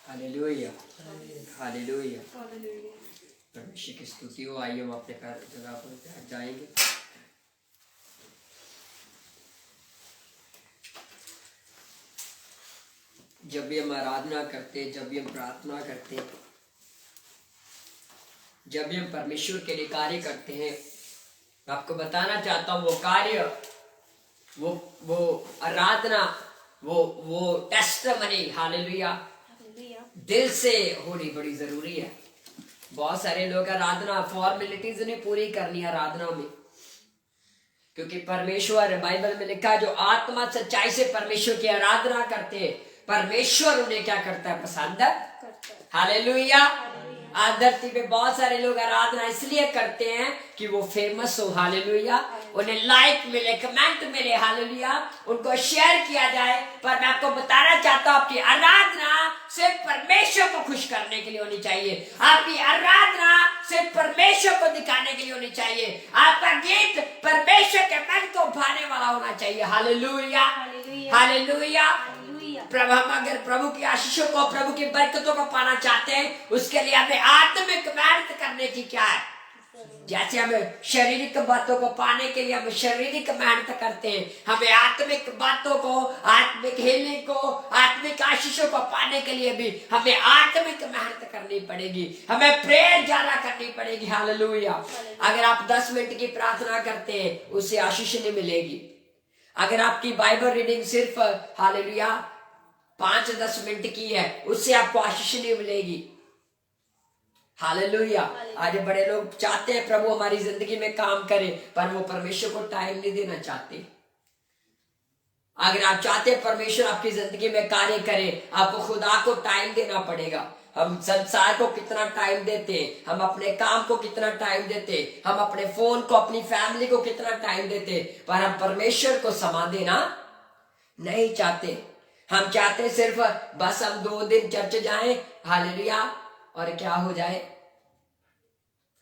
Hallelujah, hallelujah. परमेश्वर की स्तुति हो। आइए हम अपने जगह पर बैठ जाएंगे। जब भी हम आराधना करते, जब भी हम प्रार्थना करते, जब भी हम परमेश्वर के लिए कार्य करते हैं, मैं आपको बताना चाहता हूँ वो कार्य, वो आराधना, वो टेस्टमनी, हालेलुया, दिल से होनी बड़ी जरूरी है। बहुत सारे लोग आराधना फॉर्मेलिटीज नहीं पूरी करनी आराधना में, क्योंकि परमेश्वर, बाइबल में लिखा है, जो आत्मा सच्चाई से परमेश्वर की आराधना करते हैं, परमेश्वर उन्हें क्या करता है? पसंद हालेलुया। आज धरती पे बहुत सारे लोग आराधना इसलिए करते हैं कि वो फेमस हो, हालेलुया, उन्हें लाइक मिले, कमेंट मिले, हालेलुया, उनको शेयर किया जाए। पर मैं आपको बताना चाहता हूँ आपकी आराधना सिर्फ परमेश्वर को खुश करने के लिए होनी चाहिए। आपकी आराधना सिर्फ परमेश्वर को दिखाने के लिए होनी चाहिए। आपका गीत परमेश्वर के मन को भाने वाला होना चाहिए। Hallelujah, hallelujah. हम अगर प्रभु की आशीषों को, प्रभु की बरकतों को पाना चाहते हैं, उसके लिए हमें आत्मिक मेहनत करने की क्या है? जैसे हमें शारीरिक बातों को पाने के लिए हम शारीरिक मेहनत करते हैं, हमें आत्मिक बातों को, आत्मिक हीलिंग को, आत्मिक आशीषों को पाने के लिए भी हमें आत्मिक मेहनत करनी पड़ेगी। हमें प्रेयर ज्यादा करनी पड़ेगी। हालेलुया। अगर आप 10 मिनट की प्रार्थना करते हैं, उससे आशीष नहीं मिलेगी। अगर आपकी बाइबल रीडिंग सिर्फ, हालेलुया, 5-10 मिनट की है, उससे आपको आशीष नहीं मिलेगी। हालेलुया। आज बड़े लोग चाहते हैं प्रभु हमारी जिंदगी में काम करे, पर वो परमेश्वर को टाइम नहीं देना चाहते। अगर आप चाहते हैं परमेश्वर आपकी जिंदगी में कार्य करे, आपको खुदा को टाइम देना पड़ेगा। हम संसार को कितना टाइम देते, हम अपने काम को कितना टाइम देते, हम अपने फोन को, अपनी फैमिली को कितना टाइम देते, पर हम परमेश्वर को समय देना नहीं चाहते। हम चाहते सिर्फ बस हम 2 दिन चर्च जाएं, हालेलुया, और क्या हो जाए?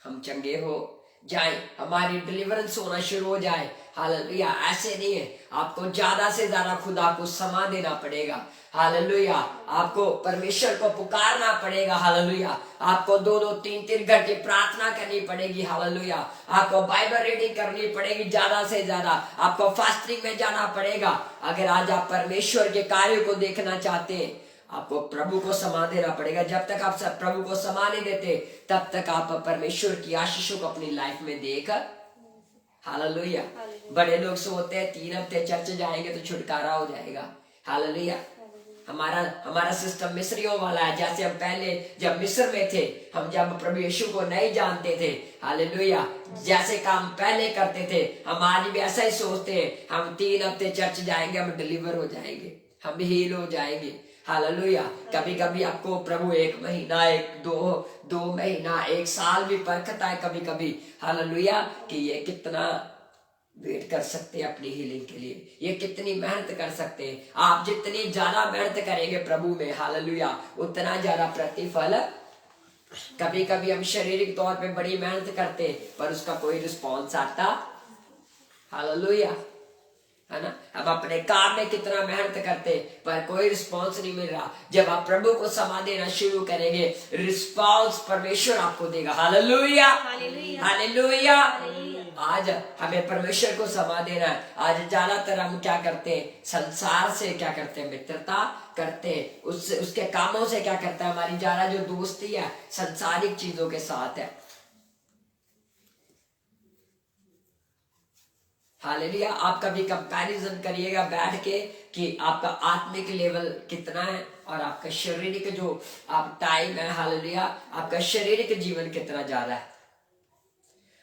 हम चंगे हो जाए, हमारी डिलीवरेंस होना शुरू हो जाए। हालेलुया। ऐसे नहीं है। आपको ज्यादा से ज्यादा खुदा को समय देना पड़ेगा। हालेलुया। आपको परमेश्वर को पुकारना पड़ेगा। हालेलुया। आपको 2-2, 3-3 घंटे प्रार्थना करनी पड़ेगी। हालेलुया। आपको बाइबल रीडिंग करनी पड़ेगी ज्यादा से ज्यादा। आपको फास्टिंग में जाना पड़ेगा। अगर आज आप परमेश्वर के कार्य को देखना चाहते हैं, आपको प्रभु को समा देना पड़ेगा। जब तक आप प्रभु को समा नहीं देते, तब तक आप परमेश्वर की आशीषों को अपनी लाइफ में देख, हालेलुया। बड़े लोग सोचते हैं 3 हफ्ते चर्च जाएंगे तो छुटकारा हो जाएगा। हालेलुया। हमारा सिस्टम मिस्रियों वाला है। जैसे हम पहले जब मिस्र में थे, हम जब प्रभु यीशु को नहीं जानते थे, हालेलुया, जैसे काम पहले करते थे, हम आज भी ऐसा ही सोचते हैं। हम 3 हफ्ते चर्च जाएंगे, हम डिलीवर हो जाएंगे, हम हील हो जाएंगे। हालेलुया। कभी कभी आपको प्रभु 1 महीना, 2 महीना, 1 साल भी परखता है कभी कभी। हालेलुया। कि ये कितना वेट कर सकते हैं अपनी हीलिंग के लिए, ये कितनी मेहनत कर सकते हैं। आप जितनी ज्यादा मेहनत करेंगे प्रभु में, हालेलुया, उतना ज्यादा प्रतिफल। कभी कभी हम शारीरिक तौर पे बड़ी मेहनत करते हैं, पर उसका कोई रिस्पॉन्स आता, हालेलुया, है ना। अब अपने काम में कितना मेहनत करते, पर कोई रिस्पांस नहीं मिल रहा। जब आप प्रभु को समा देना शुरू करेंगे, रिस्पांस परमेश्वर आपको देगा। Hallelujah, hallelujah. आज हमें परमेश्वर को समा देना है। आज ज्यादातर हम क्या करते हैं? संसार से क्या करते हैं? मित्रता करते हैं। उसके कामों से क्या करता है? हमारी ज्यादा जो दोस्ती है संसारिक चीजों के साथ है। हालेलुया। आप कभी कंपैरिजन करिएगा बैठ के कि आपका आत्मिक लेवल कितना है और आपका शारीरिक जो आप टाइम है, हालेलुया, आपका शारीरिक जीवन कितना ज्यादा है।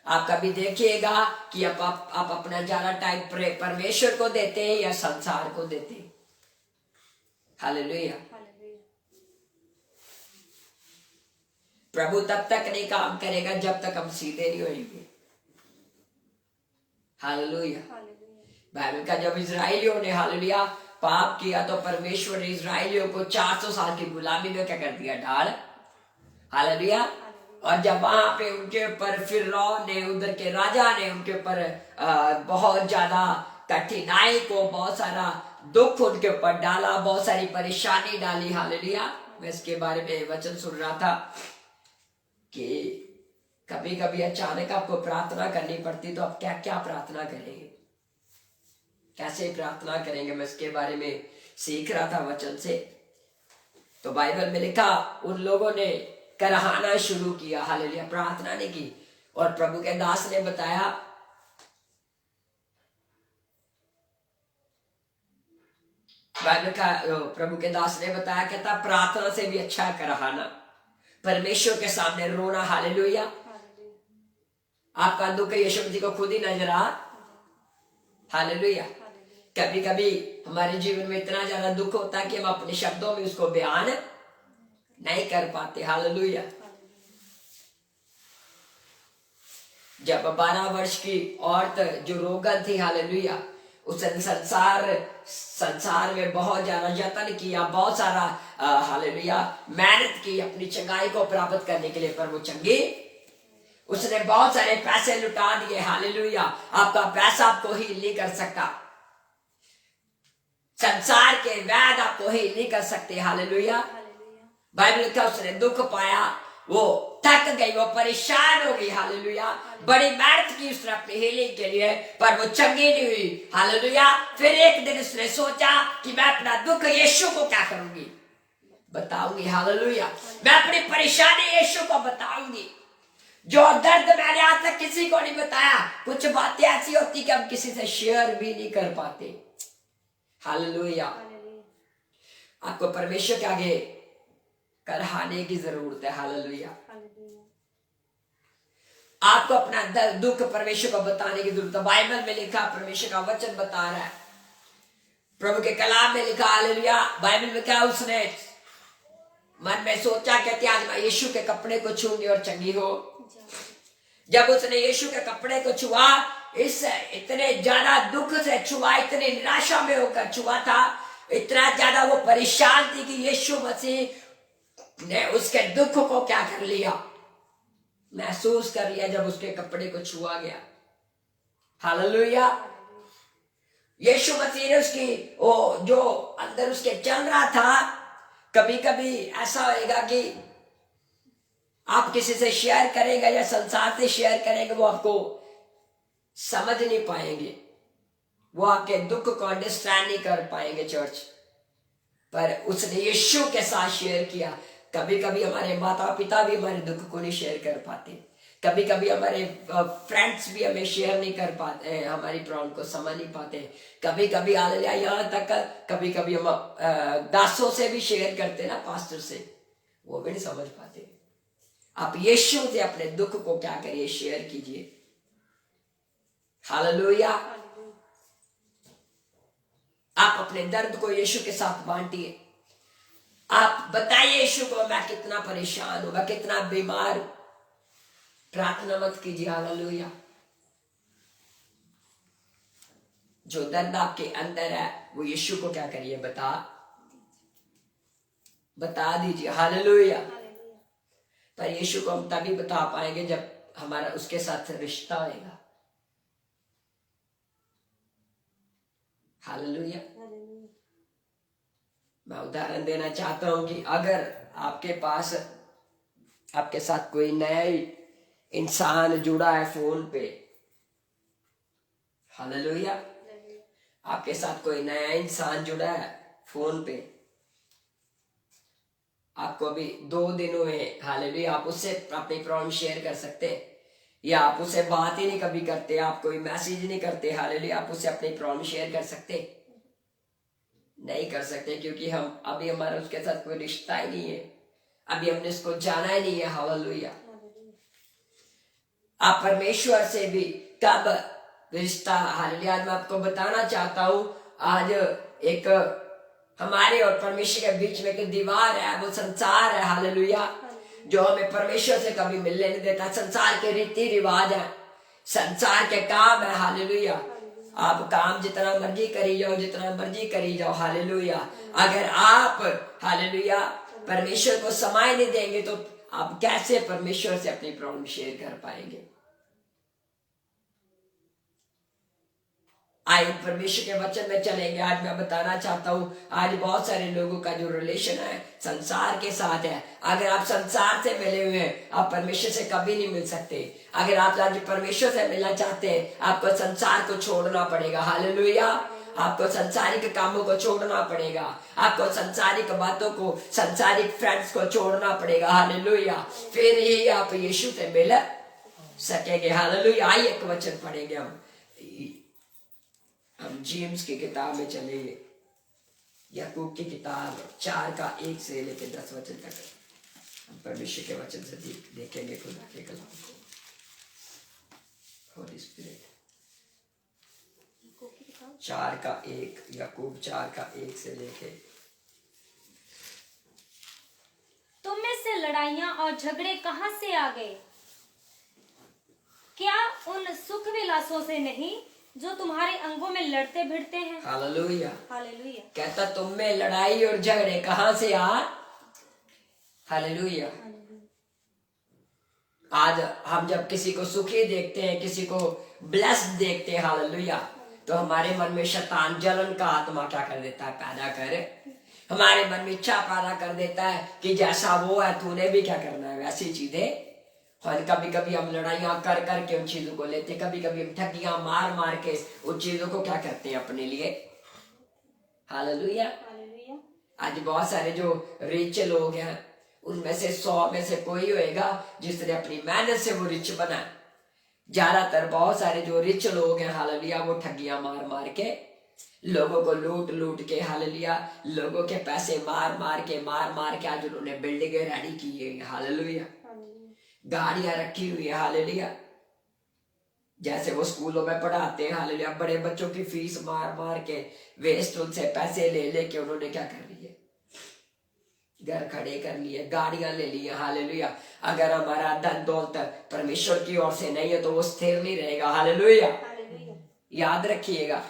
आप कभी देखिएगा कि आप अपना ज्यादा टाइम परमेश्वर को देते हैं या संसार को देते हैं। हालेलुया। प्रभु तब तक नहीं काम करेगा जब तक हम सीधे नहीं होंगे। हालेलुया। बाइबल का जब इजराइलियों ने, हालेलुया, पाप किया तो परमेश्वर ने इजराइलियों को 400 साल की गुलामी में क्या कर दिया? डाल। हालेलुया। और जब वहां पे उनके ऊपर फिरौन ने, उधर के राजा ने उनके ऊपर बहुत ज्यादा कठिनाई को, बहुत सारा दुख उनके ऊपर डाला, बहुत सारी परेशानी डाली। हालेलुया। मैं इसके बारे में वचन सुन रहा था कि कभी कभी अचानक आपको प्रार्थना करनी पड़ती, तो आप क्या क्या प्रार्थना करेंगे, कैसे प्रार्थना करेंगे, मैं इसके बारे में सीख रहा था वचन से। तो बाइबल में लिखा उन लोगों ने कराहना शुरू किया, हालेलुया, प्रार्थना नहीं की। और प्रभु के दास ने बताया, बाइबल का प्रभु के दास ने बताया, कहता प्रार्थना से भी अच्छा है कराहना, परमेश्वर के सामने रोना। हालेलुया, आपका दुख यीशु मसीह को खुद ही नजर आ। हालेलुया, कभी कभी हमारे जीवन में इतना ज्यादा दुख होता है कि हम अपने शब्दों में उसको बयान नहीं कर पाते। हालेलुया, जब 12 वर्ष की औरत जो रोगन थी, हालेलुया, उसने संसार में बहुत ज्यादा यत्न किया, बहुत सारा हालेलुया मेहनत की अपनी चंगाई को प्राप्त करने के लिए, पर वो चंगी, उसने बहुत सारे पैसे लुटा दिए। हालेलुया, आपका पैसा आपको हील नहीं कर सकता, संसार के वैद आपको हील नहीं कर सकते। हालेलुया, बाइबल का उसने दुख पाया, वो थक गई, वो परेशान हो गई। हालेलुया, बड़ी मेहनत की उसने अपनी हीलिंग के लिए, पर वो चंगी नहीं हुई। हालेलुया, फिर एक दिन उसने सोचा कि मैं अपना दुख यीशु को क्या करूंगी, बताऊंगी। हालेलुया, मैं अपनी परेशानी यीशु को बताऊंगी, जो दर्द मैंने आज तक किसी को नहीं बताया। कुछ बातें ऐसी होती कि हम किसी से शेयर भी नहीं कर पाते। हालेलुया, आपको परमेश्वर के आगे कराहने की जरूरत है। हालेलुया, आपको अपना दुख परमेश्वर को बताने की जरूरत है। बाइबल में लिखा, परमेश्वर का वचन बता रहा है, प्रभु के कलाम में लिखा। हालेलुया, बाइबल में क्या, उसने मन में सोचा कि आज मैं यीशु के कपड़े को छूंगी और चंगी हो। जब उसने यीशु के कपड़े को छुआ, इस इतने ज्यादा दुख से छुआ, इतने निराशा में होकर छुआ था, इतना ज्यादा वो परेशान थी कि यीशु मसीह ने उसके दुख को क्या कर लिया, महसूस कर लिया जब उसके कपड़े को छुआ गया। हालेलुया, यीशु मसीह ने उसकी वो जो अंदर उसके चल रहा था। कभी कभी ऐसा होएगा कि आप किसी से शेयर करेंगे या संसार से शेयर करेंगे, वो आपको समझ नहीं पाएंगे, वो आपके दुख को अंडरस्टैंड नहीं कर पाएंगे चर्च। पर उसने यीशु के साथ शेयर किया। कभी कभी हमारे माता पिता भी हमारे दुख को नहीं शेयर कर पाते, कभी कभी हमारे फ्रेंड्स भी हमें शेयर नहीं कर पाते, हमारी प्रॉब्लम को समझ नहीं पाते। कभी कभी हालेलुया, यहाँ तक कभी कभी हम दासों से भी शेयर करते ना, पास्टर से, वो भी नहीं समझ पाते। आप यीशु से अपने दुख को क्या करिए, शेयर कीजिए। हालेलुया, आप अपने दर्द को यीशु के साथ बांटिए। आप बताइए यीशु को, मैं कितना परेशान हूं, मैं कितना बीमार। प्रार्थना मत कीजिए। हालेलुया, जो दर्द आपके अंदर है वो यीशु को क्या करिए, बता दीजिए। हालेलुया, पर यीशु को हम तभी बता पाएंगे जब हमारा उसके साथ रिश्ता होगा। हालेलुया, मैं उदाहरण देना चाहता हूं कि अगर आपके पास आपके साथ कोई नया इंसान जुड़ा है फोन पे, हालेलुया, आपके साथ कोई नया इंसान जुड़ा है फोन पे, आपको अभी 2 दिन हुए, हालेलुया, आप उससे अपनी प्रॉब्लम शेयर कर सकते, या आप उससे बात ही नहीं कभी करते, आप कोई मैसेज नहीं करते, हालेलुया, आप उससे अपनी प्रॉब्लम शेयर कर सकते? नहीं कर सकते, क्योंकि हम अभी हमारा उसके साथ कोई रिश्ता ही नहीं है, अभी हमने उसको जाना ही नहीं है। हालेलुया, आप परमेश्वर से भी कब रिश्ता, हालेलुया, मैं आपको बताना चाहता हूं, आज एक हमारे और परमेश्वर के बीच में एक दीवार है, वो संसार है। हालेलुया, जो हमें परमेश्वर से कभी मिलने नहीं देता। संसार के रीति रिवाज है, संसार के काम है। हालेलुया, आप काम जितना मर्जी करी जाओ, जितना मर्जी करी जाओ। हालेलुया, अगर आप हालेलुया परमेश्वर को समय नहीं देंगे तो आप कैसे परमेश्वर से अपनी प्रॉब्लम शेयर कर पाएंगे? आइए परमेश्वर के वचन में चलेंगे। आज मैं बताना चाहता हूँ, आज बहुत सारे लोगों का जो रिलेशन है संसार के साथ है। अगर आप संसार से मिले हुए हैं, आप परमेश्वर से कभी नहीं मिल सकते। अगर आप आज परमेश्वर से मिलना चाहते हैं, आपको संसार को छोड़ना पड़ेगा। हालेलुया। आपको संसारिक कामों को छोड़ना पड़ेगा, आपको संसारिक बातों को, संसारिक फ्रेंड्स को छोड़ना पड़ेगा। हालेलुया। फिर ही आप यीशु से मिल सकेंगे। हालेलुया। आइए एक वचन पढ़ेंगे हम जेम्स की किताब में चलेंगे, याकूब की किताब 4:1 से लेकर 10 वचन तक हम परमेश्वर के वचन से देखेंगे खुदा के कलाम को। होली स्पिरिट 4:1, याकूब 4:1 से लेके। तुम में से लड़ाइयां और झगड़े कहां से आ गए? क्या उन सुख विलासों से नहीं जो तुम्हारे अंगों में लड़ते भिड़ते हैं? हालेलुया। हालेलुया। कहता तुम में लड़ाई और झगड़े कहां से आ। हालेलुया। आज हम जब किसी को सुखी देखते हैं, किसी को ब्लेस्ड देखते हैं, हालेलुया, तो हमारे मन में शैतान जलन का आत्मा क्या कर देता है, पैदा कर हमारे मन में इच्छा पैदा कर देता है कि जैसा वो है तूने भी क्या करना है वैसी चीजें। और कभी कभी हम लड़ाइयां कर करके उन चीजों को लेते, कभी कभी हम ठगियां मार मार के उन चीजों को क्या करते हैं अपने लिए। हालेलुया। आज बहुत सारे जो रिच लोग हैं, उनमें से 100 में से कोई होएगा जिसने अपनी मेहनत से वो रिच बना। ज्यादातर बहुत सारे जो रिच लोग हैं, हालेलुया, वो ठगियां मार मार के, लोगों को लूट लूट के, हालेलुया, लोगों के पैसे मार मार के आज उन्होंने बिल्डिंगें रेडी की है। हालेलुया। गाड़ियां रखी हुई है। हालेलुया। जैसे वो स्कूलों में पढ़ाते हैं, हालेलुया, बड़े बच्चों की फीस मार मार के वेस्ट उनसे पैसे ले लेके उन्होंने क्या कर लिए, घर खड़े कर लिए, गाड़ियां ले ली। हालेलुया। अगर हमारा धन दौलत परमेश्वर की ओर से नहीं है तो वो स्थिर नहीं रहेगा। हालेलुया। याद रखिएगा,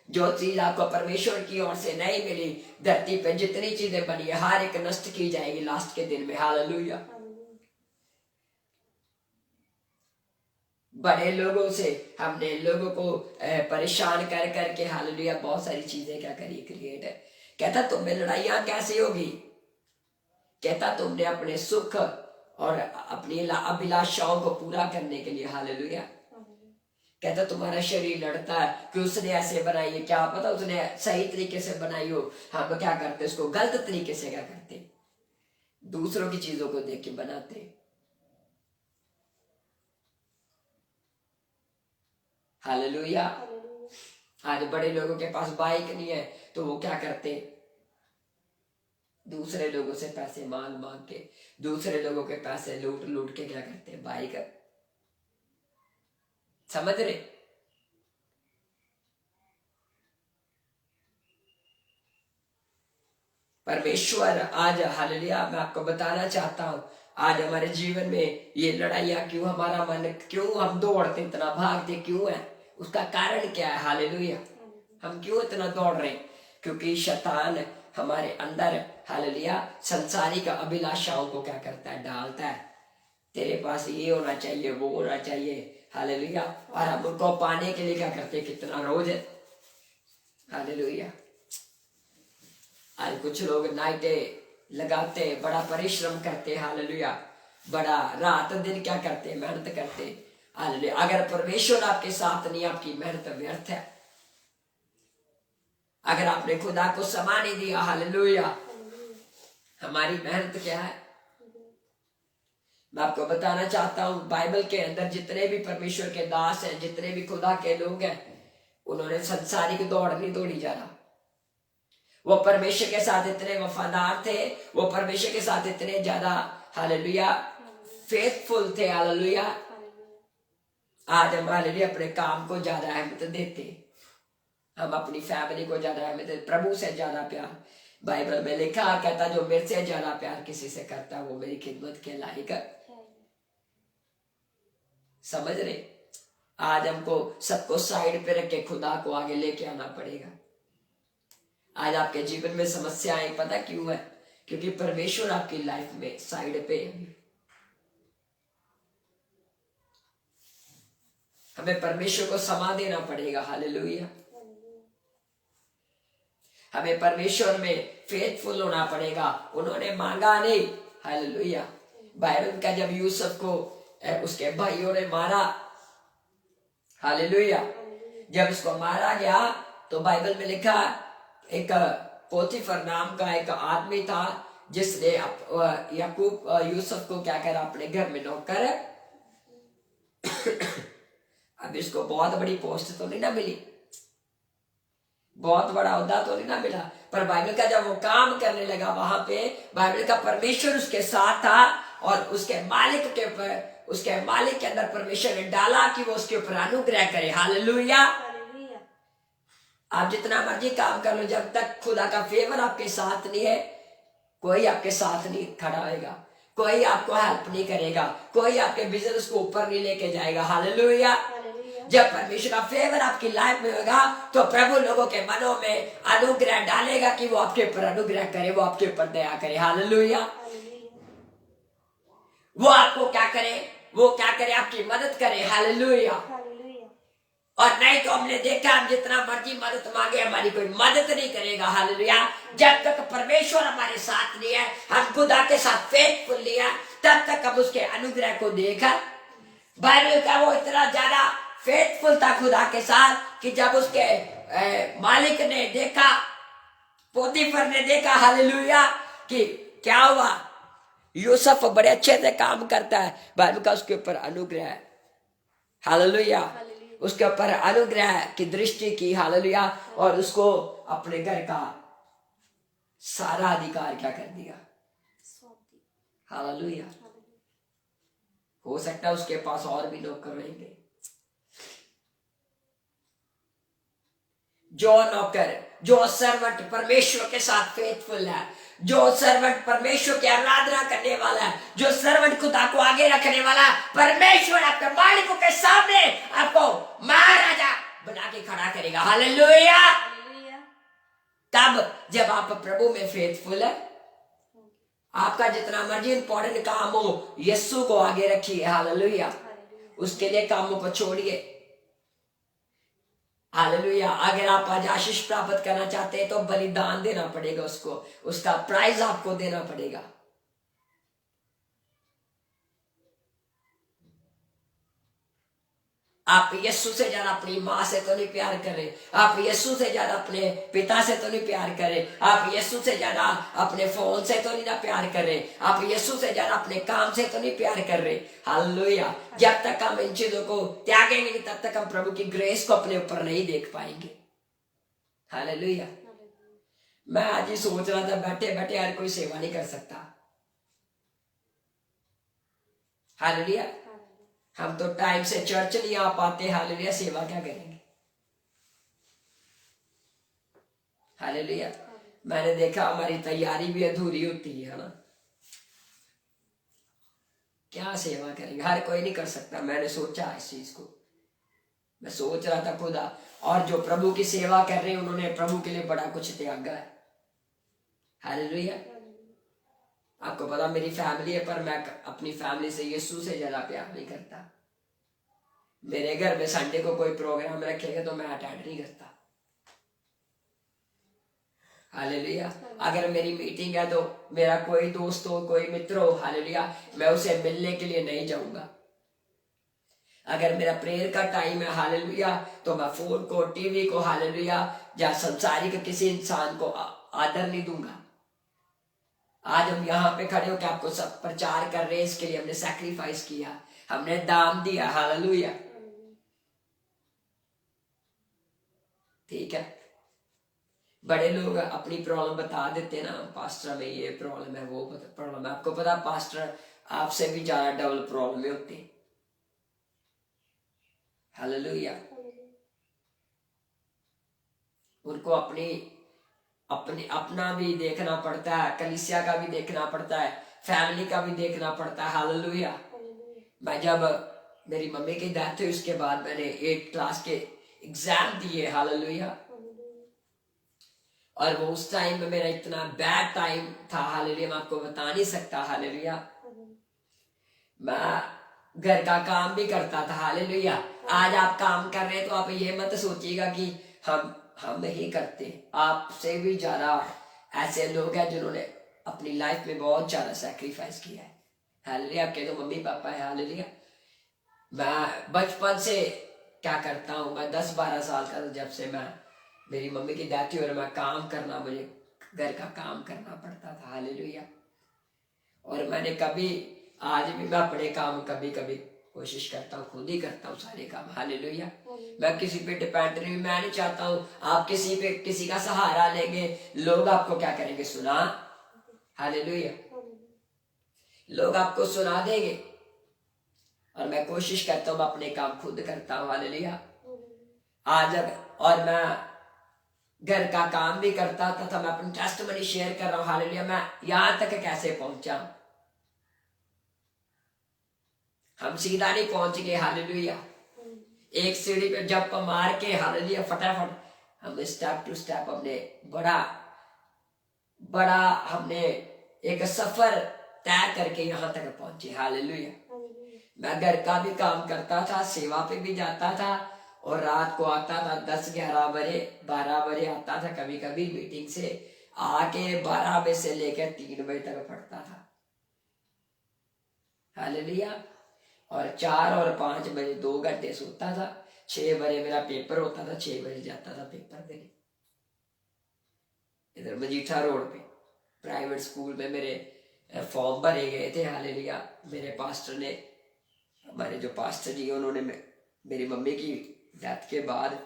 जो चीज आपको परमेश्वर की ओर से नहीं मिली, धरती पे जितनी चीजें बनी है हर एक नष्ट की जाएगी लास्ट के दिन में। हालेलुया। बड़े लोगों से हमने लोगों को परेशान कर करके, हालेलुया, बहुत सारी चीजें क्या करी, क्रिएट। कहता तुम में लड़ाइयां कैसे होगी? कहता तुमने अपने सुख और अपनी अभिलाषाओं को पूरा करने के लिए, हालेलुया, कहता तुम्हारा शरीर लड़ता है कि उसने ऐसे बनाई है। क्या पता उसने सही तरीके से बनाई हो, हम क्या करते उसको गलत तरीके से क्या करते, दूसरों की चीजों को देख के बनाते। हालेलुया। आज बड़े लोगों के पास बाइक नहीं है तो वो क्या करते, दूसरे लोगों से पैसे मांग मांग के, दूसरे लोगों के पैसे लूट लूट के क्या करते, बाइक। समझ रहे? परमेश्वर आज, हालेलुया, मैं आपको बताना चाहता हूं, आज हमारे जीवन में ये लड़ाइयां क्यों, हमारा मन क्यों, हम दौड़ते इतना भागते क्यों है, उसका कारण क्या है? हालेलुया। हम क्यों इतना दौड़ रहे हैं? क्योंकि शैतान हमारे अंदर, हालेलुया, संसारिक अभिलाषाओं को क्या करता है, डालता है। तेरे पास ये होना चाहिए, वो होना चाहिए, हालेलुया, और हम उनको पाने के लिए क्या करते, कितना रोज, हालेलुया। आज कुछ लोग नाइटें लगाते, बड़ा परिश्रम करते, हालेलुया, बड़ा रात दिन क्या करते, मेहनत करते, हालेलुया। अगर परमेश्वर आपके साथ नहीं, आपकी मेहनत व्यर्थ है। अगर आपने खुदा को समा नहीं दिया, हालेलुया, हमारी मेहनत क्या है? मैं आपको बताना चाहता हूं, बाइबल के अंदर जितने भी परमेश्वर के दास हैं, जितने भी खुदा के लोग हैं, उन्होंने संसारिक दौड़ नहीं दौड़ी ज्यादा। वो परमेश्वर के साथ इतने वफादार थे, वो परमेश्वर के साथ इतने ज्यादा, हालेलुया, फेथफुल थे। हालेलुया। आज हम, हालेलुया, अपने काम को ज्यादा अहमियत देते, हम अपनी फैमिली को ज्यादा अहमियत देते, प्रभु से ज्यादा प्यार। बाइबल में लिखा, कहता जो मेरे से ज्यादा प्यार किसी से करता वो मेरी खिदमत के लायक। समझ रहे? आज हमको सबको साइड पे रख के खुदा को आगे लेके आना पड़ेगा। आज आपके जीवन में समस्याएं पता क्यों है? क्योंकि परमेश्वर आपकी लाइफ में साइड पे है। हमें परमेश्वर को समा देना पड़ेगा। हालेलुया। हमें परमेश्वर में फेथफुल होना पड़ेगा। उन्होंने मांगा नहीं, हालेलुया। बाइबल का जब यूसुफ को उसके भाइयों ने मारा, हालेलुया, जब उसको मारा गया तो बाइबल में लिखा एक पोतीफर नाम का एक आदमी था जिसने याकूब यूसुफ को क्या करा, अपने घर में नौकर। अब इसको बहुत बड़ी पोस्ट तो नहीं ना मिली, बहुत बड़ा ओहदा तो नहीं ना मिला, पर बाइबल का जब वो काम करने लगा वहां पे बाइबल का परमेश्वर उसके साथ था और उसके मालिक के ऊपर, उसके मालिक के अंदर परमेश्वर ने डाला कि वो उसके ऊपर अनुग्रह करे। हालेलुया। आप जितना मर्जी काम कर लो, जब तक खुदा का फेवर आपके साथ नहीं है, कोई आपके साथ नहीं खड़ा होगा, कोई आपको हेल्प नहीं करेगा, कोई आपके बिजनेस को ऊपर नहीं लेके जाएगा। हालेलुया। जब परमेश्वर का फेवर आपकी लाइफ में होगा तो प्रभु लोगों के मनों में अनुग्रह डालेगा कि वो आपके ऊपर अनुग्रह करे, वो आपके ऊपर दया करे। हालेलुया। वो आपको क्या करे, वो क्या करे, आपकी मदद करे। हालेलुया। और नहीं तो हमने देखा, हम जितना मर्जी मदद मांगे हमारी कोई मदद नहीं करेगा। हालेलुया। जब तक परमेश्वर हमारे साथ नहीं है, हम खुदा के साथ फेथफुल नहीं है, तब तक हम उसके अनुग्रह को देखा। बाइबल का वो इतना ज्यादा फेथफुल था खुदा के साथ कि जब उसके मालिक ने देखा, पोतीफर ने देखा, हालेलुया, कि क्या हुआ, यूसुफ बड़े अच्छे से काम करता है, बाइबल का उसके ऊपर अनुग्रह है। हालेलुया। उसके ऊपर अनुग्रह की दृष्टि की। हालेलुया। और उसको अपने घर का सारा अधिकार क्या कर दिया। हालेलुया। हो सकता है उसके पास और भी नौकर रहेंगे। जो नौकर, जो सर्वेंट परमेश्वर के साथ फेथफुल है, जो सर्वेंट परमेश्वर की आराधना करने वाला है, जो सर्वेंट खुदा को आगे रखने वाला, परमेश्वर आपके मालिकों के सामने आपको महाराजा बना के खड़ा करेगा। हालेलुया। तब जब आप प्रभु में फेथफुल है, आपका जितना मर्जी इंपॉर्टेंट काम हो, यीशु को आगे रखिए। हालेलुया। उसके लिए कामों को छोड़िए। हालेलुया। अगर आप आज आशीष प्राप्त करना चाहते हैं तो बलिदान देना पड़ेगा, उसको, उसका प्राइज आपको देना पड़ेगा। आप यीशु से ज्यादा अपनी माँ से तो नहीं प्यार करें, आप यीशु से ज्यादा अपने पिता से तो नहीं प्यार करें, आप यीशु से ज्यादा अपने फोन से तो नहीं ना प्यार करें, आप यीशु से ज्यादा अपने काम से तो नहीं प्यार कर रहे। हालेलुया। जब तक हम इन चीजों को त्यागेंगे नहीं, तब तक हम प्रभु की ग्रेस को अपने ऊपर नहीं देख पाएंगे। हालेलुया। मैं आज ही सोच रहा था, बैठे बैठे हर कोई सेवा नहीं कर सकता। हालेलुया। हम तो टाइम से चर्च नहीं आ पाते। हालेलुया। सेवा क्या करेंगे। हालेलुया। मैंने देखा हमारी तैयारी भी अधूरी होती है ना, क्या सेवा करेंगे, हर कोई नहीं कर सकता। मैंने सोचा इस चीज को, मैं सोच रहा था खुदा, और जो प्रभु की सेवा कर रहे हैं उन्होंने प्रभु के लिए बड़ा कुछ त्यागा है। हालेलुया। आपको पता मेरी फैमिली है, पर मैं अपनी फैमिली से यीशु से ज्यादा प्यार नहीं करता। मेरे घर में संडे को कोई प्रोग्राम रखेगा तो मैं अटेंड नहीं करता। हालेलुया। अगर मेरी मीटिंग है तो मेरा कोई दोस्त हो, कोई मित्र हो, हालेलुया, मैं उसे मिलने के लिए नहीं जाऊंगा। अगर मेरा प्रेयर का टाइम है, हालेलुया, तो मैं फोन को, टीवी को, हालेलुया, या संसारिक किसी इंसान को आदर नहीं दूंगा। आज हम यहाँ पे खड़े होकर आपको सब प्रचार कर रहे हैं, इसके लिए हमने सैक्रिफाइस किया, हमने दान दिया। हालेलुया। ठीक है। बड़े लोग अपनी प्रॉब्लम बता देते ना, पास्टर में ये प्रॉब्लम है, वो प्रॉब्लम है। आपको पता पास्टर आपसे भी ज्यादा डबल प्रॉब्लम होती है। हालेलुया। उनको अपना भी देखना पड़ता है, कलीसिया का भी देखना पड़ता है, फैमिली का भी देखना पड़ता है। हालेलुया। मैं जब मेरी मम्मी की डेथ हुई उसके बाद मैंने 8th क्लास के एग्जाम दिए। हालेलुया। और वो उस टाइम में मेरा इतना बैड टाइम था। हालेलुया। मैं आपको बता नहीं सकता। हालेलुया। मैं घर का काम भी करता था। हालेलुया। आज आप काम कर रहे हैं तो आप ये मत सोचिएगा कि हम हम नहीं करते। आपसे भी ज्यादा ऐसे लोग हैं जिन्होंने अपनी लाइफ में बहुत ज्यादा सेक्रीफाइस किया है। हालेलुया। आपके तो मम्मी पापा है। हालेलुया। मैं बचपन से क्या करता हूँ, मैं 10-12 साल का था जब से मैं मेरी मम्मी की डेथ हुई और मैं काम करना, मुझे घर का काम करना पड़ता था। हालेलुया। और मैंने कभी, आज भी मैं अपने काम कभी कभी कोशिश करता हूँ, खुद ही करता हूँ सारे काम। हालेलुया। मैं किसी पे डिपेंड नहीं, मैं नहीं चाहता हूँ आप किसी पे किसी का सहारा लेंगे, लोग आपको क्या करेंगे, सुना। हालेलुया। लोग आपको सुना देंगे, और मैं कोशिश करता हूँ मैं अपने काम खुद करता हूँ। हालेलुया। आज और मैं घर का काम भी करता था, मैं अपनी टेस्टिमनी शेयर कर रहा हूँ। हालेलुया। मैं यहां तक कैसे पहुंचा, हम सीधा नहीं पहुंच गए। हालेलुया। एक सीढ़ी पे जंप मार के, हालेलुया, फटाफट हम स्टेप टू स्टेप हमने बड़ा बड़ा हमने एक सफर तय करके यहाँ तक पहुंचे। हालेलुया। मैं घर का भी काम करता था, सेवा पे भी जाता था, और रात को आता था 10-11 बजे, 12 बजे आता था कभी कभी मीटिंग से आके, 12 बजे से लेकर 3 बजे तक पढ़ता था। हालेलुया। और 4 और 5 बजे 2 घंटे सोता था। 6 बजे मेरा पेपर होता था, 6 बजे जाता था पेपर देने, इधर मजीठा रोड पे प्राइवेट स्कूल में मेरे फॉर्म भरे गए थे। हालेलुया। मेरे पास्टर ने, हमारे जो पास्टर जी, उन्होंने मेरी मम्मी की डेथ के बाद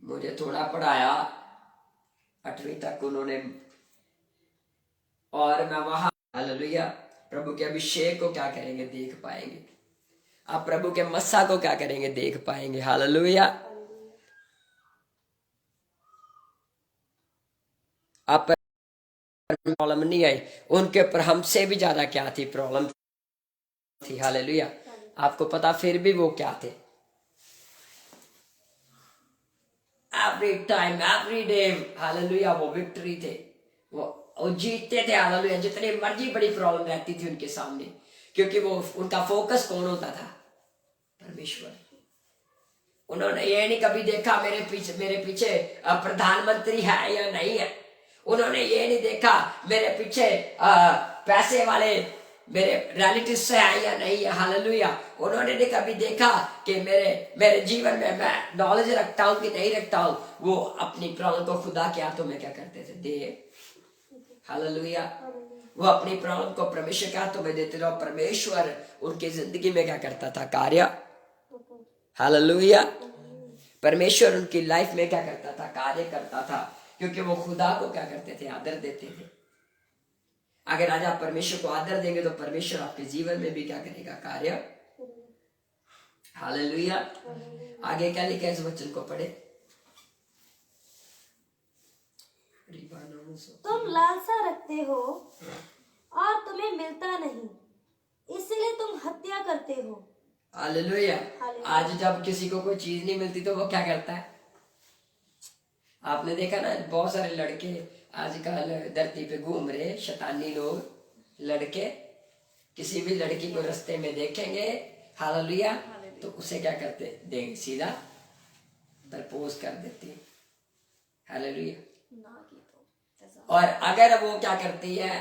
मुझे थोड़ा पढ़ाया, 8वीं तक उन्होंने, और मैं वहां, हालेलुया, प्रभु के अभिषेक को क्या करेंगे, देख पाएंगे। आप प्रभु के मस्सा को क्या करेंगे, देख पाएंगे। हालेलुया। आप प्रॉब्लम नहीं आई, उनके ऊपर हमसे भी ज्यादा क्या थी, प्रॉब्लम थी। हालेलुया। आपको पता, फिर भी वो क्या थे, every time every day, hallelujah, वो विक्ट्री थे, वो जीतते थे। हालेलुया। जितनी मर्जी बड़ी प्रॉब्लम रहती थी उनके सामने, क्योंकि वो, उनका फोकस कौन होता था, परमेश्वर। उन्होंने ये नहीं कभी देखा मेरे पीछे प्रधानमंत्री है या नहीं है, उन्होंने ये नहीं देखा मेरे पीछे पैसे वाले मेरे रिलेटिव्स है या नहीं है। हालेलुया। उन्होंने नहीं कभी देखा कि मेरे जीवन में मैं नॉलेज रखता हूँ कि नहीं रखता हूँ। वो अपनी प्रॉब्लम को खुदा के हाथों में क्या करते थे, दे। हालेलुया। वो अपनी प्रॉब्लम को परमेश्वर के हाथों में देते रहो, परमेश्वर उनकी जिंदगी में क्या करता था, कार्य। हालेलुया। परमेश्वर उनकी लाइफ में क्या करता था, कार्य करता था, क्योंकि वो खुदा को क्या करते थे, आदर देते थे। अगर आज आप परमेश्वर को आदर देंगे तो परमेश्वर आपके जीवन में भी क्या करेगा, कार्य। हालेलुया। आगे क्या लिखा है, इस वचन को पढ़े। तुम लालसा रखते हो और तुम्हें मिलता नहीं, इसलिए तुम हत्या करते हो। हालेलुया। आज जब किसी को कोई चीज नहीं मिलती तो वो क्या करता है, आपने देखा ना, बहुत सारे लड़के आजकल धरती पे घूम रहे, शैतानी लोग, लड़के किसी भी लड़की को रास्ते में देखेंगे, हालेलुया, तो उसे क्या करते देंगे, सीधा प्रपोज कर देते हैं। हालेलुया। और अगर वो क्या करती है,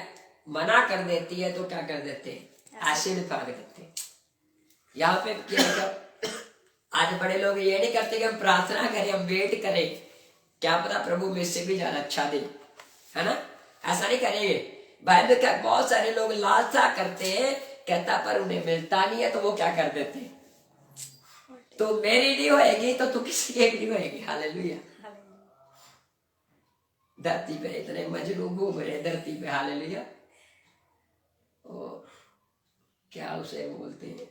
मना कर देती है, तो क्या कर देते हैं, एसिड फेंक देते हैं। यहाँ पे क्या, आज बड़े लोग ये नहीं करते कि हम प्रार्थना करें, हम वेट करें, क्या पता प्रभु में से भी ज्यादा अच्छा दे, है ना, ऐसा नहीं करेंगे। बाइबल का बहुत सारे लोग लालसा करते हैं, कहता पर उन्हें मिलता नहीं है, तो वो क्या कर देते हैं, तो मेरी नहीं होएगी तो तू किसी की नहीं होएगी। हालेलुया। धरती पे इतने मजनू घूम रहे धरती पे। हालेलुया। क्या उसे बोलते हैं,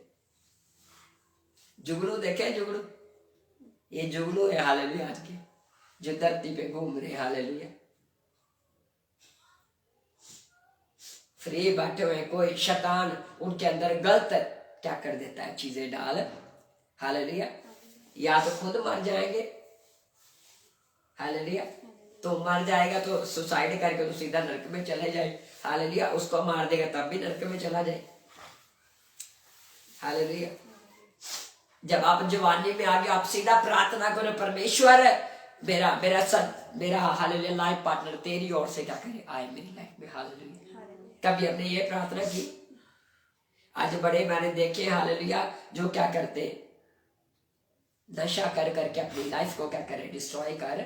जुगनू, देखे जुगनू, ये जुगनू है। हालेलुया। आज के जो धरती पे घूम रहे। हालेलुया। फ्री बैठे हुए, कोई शैतान उनके अंदर गलत क्या कर देता है, चीजें डाल। हालेलुया। या तो खुद मर जाएंगे, हालेलुया, तो मर जाएगा तो सुसाइड करके तो सीधा नरक में चले जाए। हालेलुया। उसको मार देगा तब भी नरक में चला जाए। हालेलुया। जब आप जवानी में आ गए आप सीधा प्रार्थना करो, परमेश्वर मेरा हालेलुया लाइफ पार्टनर तेरी ओर से क्या करे आए मेरी लाइफ में। हालेलुया। कभी हमने ये प्रार्थना की? आज बड़े मैंने देखे हालेलुया जो क्या करते, नशा कर करके अपनी लाइफ को क्या करे डिस्ट्रॉय कर,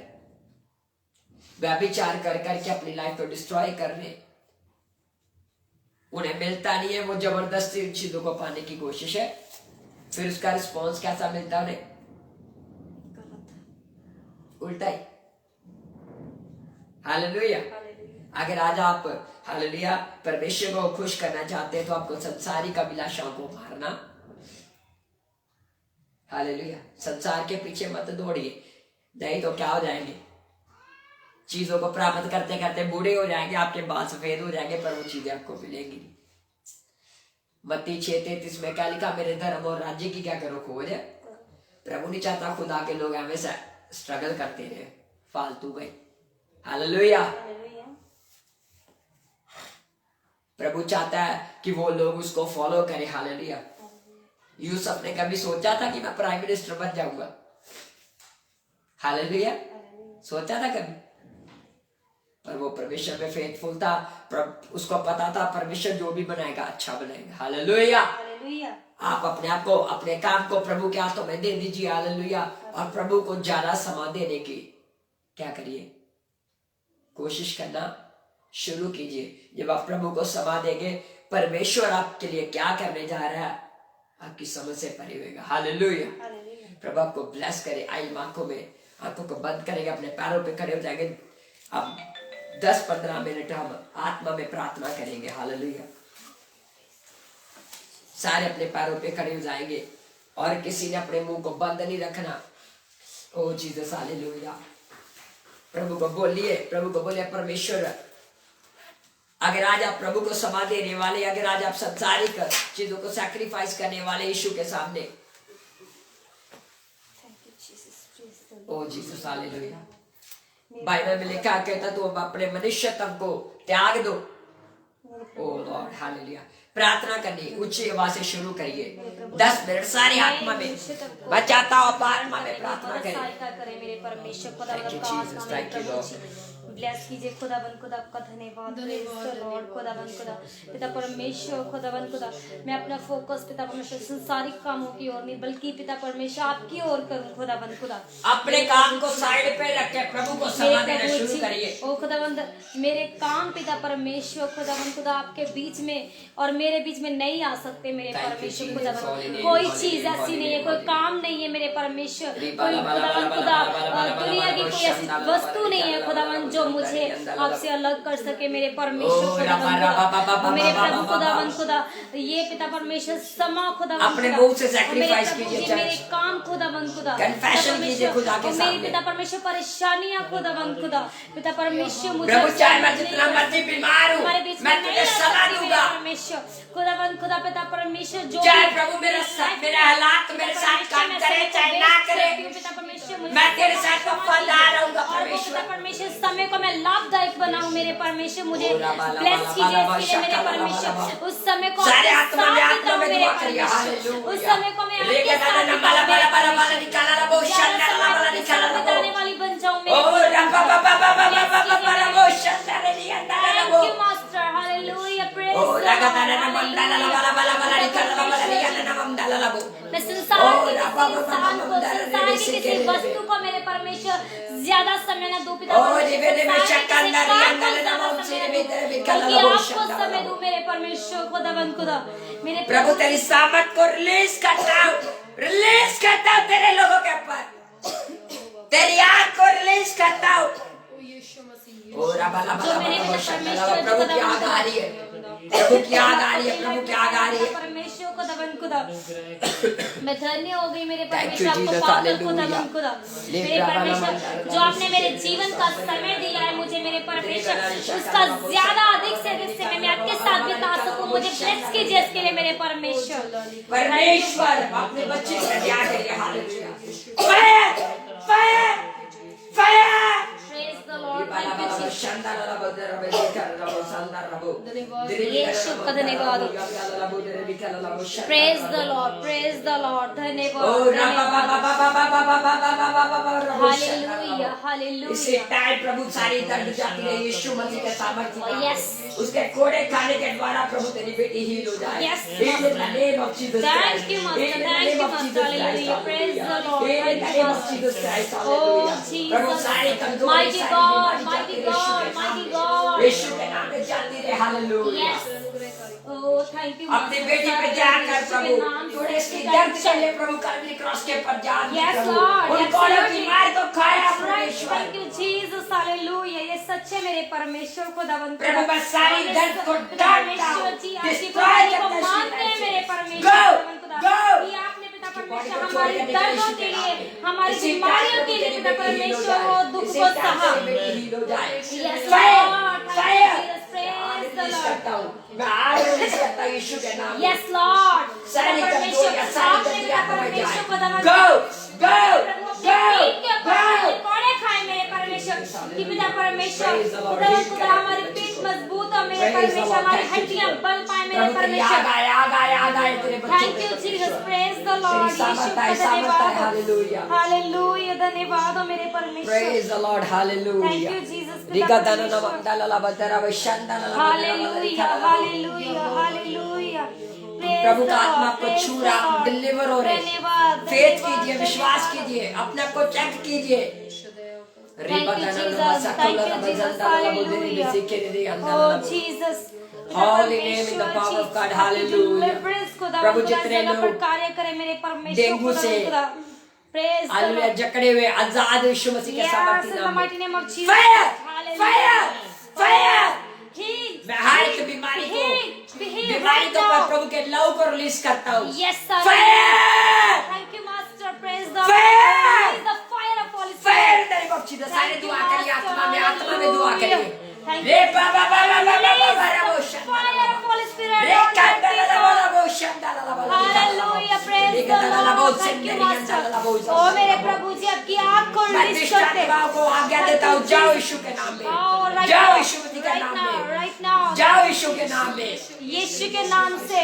व्यभिचार कर करके अपनी लाइफ को डिस्ट्रॉय कर रहे। उन्हें मिलता नहीं है, वो जबरदस्ती उन चीजों को पाने की कोशिश है, फिर उसका रिस्पॉन्स कैसा मिलता है उन्हें? उल्टा ही। हालेलुया। अगर आज आप हालेलुया परमेश्वर को खुश करना चाहते हैं तो आपको संसारिक अभिलाषाओं को मारना। हालेलुया। संसार के पीछे मत दौड़िए, नहीं तो क्या हो जाएंगे, चीजों को प्राप्त करते करते बूढ़े हो जाएंगे, आपके बाल सफेद हो जाएंगे, पर वो चीजें आपको मिलेंगी। मत्ती 6:33 में क्या लिखा? मेरे धर्म और राज्य की क्या करो खोज। प्रभु नहीं चाहता खुदा के लोग हमेशा स्ट्रगल करते रहे फालतू में। हालेलुया। प्रभु चाहता है कि वो लोग उसको फॉलो करें। हालेलुया। यूसुफ ने कभी सोचा था कि मैं प्राइम मिनिस्टर बन जाऊंगा? हालेलुया। सोचा था कभी? पर वो परमेश्वर में फेथफुल था, उसको पता था परमेश्वर जो भी बनाएगा अच्छा बनाएगा। हालेलुया। आप अपने आप को, अपने काम को प्रभु के हाथों में दे दीजिए। हालेलुया। और प्रभु को ज्यादा समय देने की क्या करिए, कोशिश करना शुरू कीजिए। जब आप प्रभु को समय देंगे, परमेश्वर आपके लिए क्या करने जा रहा है आपकी समझ से परे होगा। हालेलुया। प्रभु आपको ब्लेस करे। आई आंखों में, आंखों को बंद करेंगे, अपने पैरों पे खड़े हो जाएंगे। अब 10-15 मिनट हम आत्मा में प्रार्थना करेंगे। हालेलुया। सारे अपने पैरों पे खड़े हो जाएंगे और किसी ने अपने मुंह को बंद नहीं रखना। ओ जीसस। हालेलुया। प्रभु को बोलिए, प्रभु को बोलिए परमेश्वर, अगर आज आप प्रभु को समा देने वाले, अगर आज आप संसारिक चीजों को सैक्रिफाइस करने वाले यीशु के सामने, ओ जीसस। हालेलुया। बाइबल में लिखा कहता तो अपने मनुष्यत्व को त्याग दो। ओ लॉर्ड। हालेलुया। प्रार्थना करनी ऊंची आवाज से शुरू करिए। 10 मिनट सारी आत्मा में, मैं चाहता हूँ आत्मा में प्रार्थना करें। मेरे परमेश्वर खुदा Thank you, Jesus. Thank you, Lord. Bless कीजिए खुदावन खुदा, आपका धन्यवाद लॉर्ड खुदावन खुदा। पिता परमेश्वर खुदावन खुदा, मैं अपना फोकस पिता परमेश्वर संसारिक कामों की ओर नहीं बल्कि पिता परमेश्वर आपकी ओर करूं खुदावन खुदा। अपने काम को साइड पे रख के प्रभु को समय देना शुरू करिए। ओ खुदावन, मेरे काम पिता परमेश्वर खुदावन खुदा आपके बीच में और मेरे बीच में नहीं आ सकते मेरे परमेश्वर खुदावन। कोई चीज ऐसी नहीं है, कोई काम नहीं है मेरे परमेश्वर, कोई खुदावन खुदा दुनिया की कोई ऐसी वस्तु नहीं है खुदावन जो मुझे आपसे अलग कर सके मेरे परमेश्वर खुदावन। मेरे प्रभु खुदावन खुदा, ये पिता परमेश्वर समा खुदावन अपने मुंह से सैक्रिफाइस कीजिए। मेरे काम खुदावन खुदा, कन्फेशन कीजिए खुदा के सामने। मेरी पिता परमेश्वर परेशानियां खुदावन खुदा, पिता परमेश्वर मुझे प्रभु चाहे मैं जितना मर्जी बीमार हूँ मैं तुझे सलाह दूंगा परमेश्वर खुदावन खुदा। पिता परमेश्वर जो चाहे प्रभु मेरे हालात मेरे साथ काम करे चाहे ना करे, पिता परमेश्वर मैं तेरे साथ वफादार रहूंगा परमेश्वर। परमेश्वर समय को मैं लाभदायक बनाऊं मेरे परमेश्वर, मुझे ब्लेस कीजिए इसके लिए मेरे परमेश्वर। उस समय को सारे आत्मा में आत्मा में दुआ करिए। हालेलुया। उस समय को मैं आपके साथ बताने वाली बन जाऊं मेरे मास्टर। हालेलुया। प्रेज मैं संसार के इंसान को, संसार की किसी वस्तु को मेरे परमेश्वर ज्यादा समय न दूं पिता आपको समय दूं मेरे परमेश्वर खुदावन खुदा। मेरे प्रभु तेरी सामर्थ को रिलीज करता हूँ तेरे लोगों के ऊपर, तेरी आग को रिलीज करता हूँ। प्रभु की आग आ रही है, प्रभु की आग आ रही है, प्रभु की आग आ रही है। परमेश्वर खुदावन खुदा, मैं धन्य हो गई मेरे परमेश्वर आपको पाकर खुदावन खुदा। मेरे परमेश्वर जो आपने मेरे जीवन का समय दिया है मुझे मेरे परमेश्वर, उसका ज्यादा अधिक से अधिक समय मैं आपके साथ बिता सकूं, मुझे ब्लेस कीजिए इसके लिए मेरे परमेश्वर। परमेश्वर अपने बच्चे से क्या करिए। Hallelujah. Fire fire fire. Praise the Lord, यीशु का धन्यवाद। Praise the Lord, praise the Lord. धन्यवाद, हालेलुया, हालेलुया। इससे टाइम प्रभु सारी दर्द जाती रहे यीशु मसीह के सामर्थ्य नाम में। Yes. उसके कोड़े खाने के द्वारा प्रभु तेरी बेटी हील हो जाए। Yes. In the name of Jesus Christ. Thank you, Master. In the Thank name you, of Master. Jesus Christ. Hallelujah. Praise the Lord. In the Thank you, name of Master. Jesus Christ. Oh, Hallelujah. Jesus. प्रभु सारी कमजोरी, Mighty सारी God, बीमारी mighty जाती रहे यीशु God, के नाम mighty में। God. यीशु के नाम में जाती रहे। Hallelujah. Yes. Oh, thank you, अपनी Master. बेटी पे ध्यान कर यीशु के प्रभु। नाम से थोड़े इसकी इसकी दर्द के टेंशन। लिए प्रभु कलवरी क्रॉस के पर जान दे Yes, प्रभु। Lord. उन कौड़ों की Absolutely. मार को खाया That's right. परमेश्वर। Thank you, Jesus. Hallelujah. ये सच्चे मेरे परमेश्वर को दवन प्रभु बस सारी दर्द को डांटता हूँ। परमेश्वर जी आपकी Destroy बुराई को करना शुरू मानते हैं कर। मेरे Go, परमेश्वर दवन खुदा go. कि आपने पिता इसकी परमेश्वर body को हमारी छोड़ के दर्दों निकल के इसी लिए, तरह। हमारी इसी बीमारियों तरह के लिए तेरी पिता बेटी heal हो परमेश्वर जाए। वो दुख इसी को तरह सहा। तेरी बेटी heal हो जाए। Yes, Fire, Lord. fire. Praise आज the release Lord. करता हूँ। मैं आज release करता हूँ यीशु के नाम में। Yes, Lord. सारी पिता कमजोरियां, परमेश्वर सारी आपने पिता गंदियां दबाई परमेश्वर जाए। को दवन Go, go, अपने go, पीठ के ऊपर go. कोड़े खाए मेरे परमेश्वर कि पिता परमेश्वर Praise the Lord. खुदा खुदा हमारी पीठ मजबूत हो मेरे Praise the परमेश्वर Lord. हमारी Thank you, हड्डियां Jesus. बल पाए मेरे प्रभु तेरी परमेश्वर आग आए, आग आए, आग आए तेरे बच्चों थैंक पे यू परमेश्वर। जीसस प्रेज द लॉर्ड तेरी यीशु सामर्थ का है, सामर्थ है, हालेलुया। धन्यवाद हालेलुया धन्यवाद हो मेरे परमेश्वर Praise the Lord, hallelujah. Thank you, Jesus, पिता Riga dana परमेश्वर। nama dala la batara va shanda la la hallelujah hallelujah hallelujah प्रभु का आत्मा आपको छू रहा, आप डिलीवर हो रहे। धन्यवाद फेथ कीजिए, विश्वास कीजिए, अपने आप को चेक कीजिए। Thank you, Jesus. Thank you, Jesus. Hallelujah. Oh, Jesus. Holy name in the power of God. Hallelujah. प्रभु जितने लोग कार्य करे मेरे परमेश्वर डेंगू से हालेलुया जकड़े हुए आजाद यीशु मसीह के सामर्थ्य नाम में फायर फायर फायर मैं हर एक बीमारी को पर प्रभु के लव को रिलीज करता हूँ fire thank you master praise the Fire! Fire of Holi fire तेरे बच्ची तो सारे दुआ करिए आत्मा में दुआ करिए Thank रे बाबा बाबा बाबा बाबा रबोशन Fire of Holy Spirit. रे कांडा ला बाबा रबोशन डाला ला बाबा Hallelujah. Praise the Lord. Thank you, Master. ओ मेरे प्रभु जी आपकी आँख को मैं रिलीज दुष्ट करते आत्माओं को आज्ञा देता हूँ जाओ यीशु के नाम में जाओ यीशु मसीह के नाम में right now जाओ यीशु के नाम में यीशु के नाम से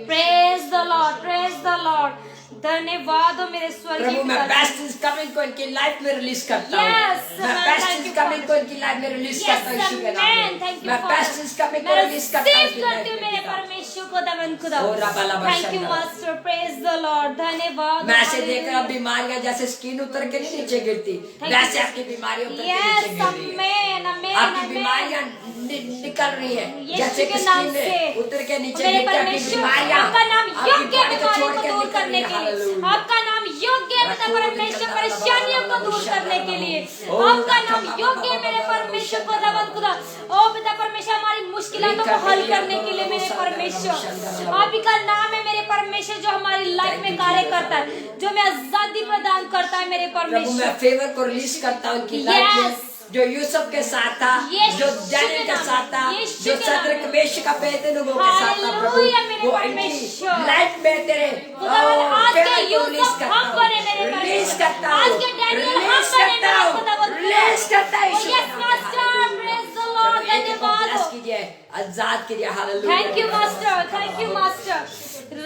प्रेज द लॉर्ड धन्यवाद हो मेरे स्वर्गीय प्रभु मैं पिता। बेस्ट इज कमिंग को इनकी लाइफ में रिलीज करता हूँ Yes, मैं Lord, best thank is you, coming Father. को इनकी लाइफ में रिलीज Yes, करता हूँ यीशु के नाम amen. में Thank you, मैं Father. बेस्ट इज कमिंग को मैं रिलीज करता हूँ receive इनकी करती हूँ लाइफ मेरे में परमेश्वर को दवन खुदा ओ रबा ला थैंक यू बशंडा। मास्टर प्रेज द लॉर्ड धन्यवाद मैं ऐसे देख रहा हूँ बीमारियां जैसे स्किन उतर के नहीं नीचे गिरती वैसे आपकी बीमारियां उतर के नीचे यस गिर रही है आमेन आमेन आपकी बीमारियां निकल रही है यीशु जैसे के कि नाम स्किन से उतर के नीचे मेरे गिरती है आपकी परमेश्वर बीमारियां आपका नाम आपकी योग्य बॉडी को बीमारियों छोड़ को के दूर निकल करने रही है के लिए हालेलुया आपका नाम योग्य है पिता परमेश्वर परेशानियों को दूर करने के लिए आपका नाम योग्य है मेरे परमेश्वर को दवन खुदा ओ पिता परमेश्वर हमारी मुश्किलों को हल करने के लिए मेरे परमेश्वर आप ही का नाम है मेरे परमेश्वर जो हमारी लाइफ में कार्य करता है जो हमें आजादी प्रदान करता है मेरे प्रभु मैं परमेश्वर फेवर को रिलीज करता हूँ उनकी लाइफ में Yes. जो यूसुफ के साथ था यीशु जो के दानियल के नाम साथ था में, यीशु जो के नाम सदरक में। मेश का बेतनुगो के साथ था प्रभु हालेलुया मेरे वो परमेश्वर। इनकी लाइफ में तेरे खुदावन आज के फेवर को रिलीज यूसुफ करता हम हूँ बने मेरे रिलीज परमेश्वर करता आज हूँ के डैनियल हम रिलीज बने करता मेरे हूँ खुदावन रिलीज करता है यीशु yes master praise the Lord धन्यवाद ब्लेस कीजिए आजाद कीजिए हालेलुया थैंक यू मास्टर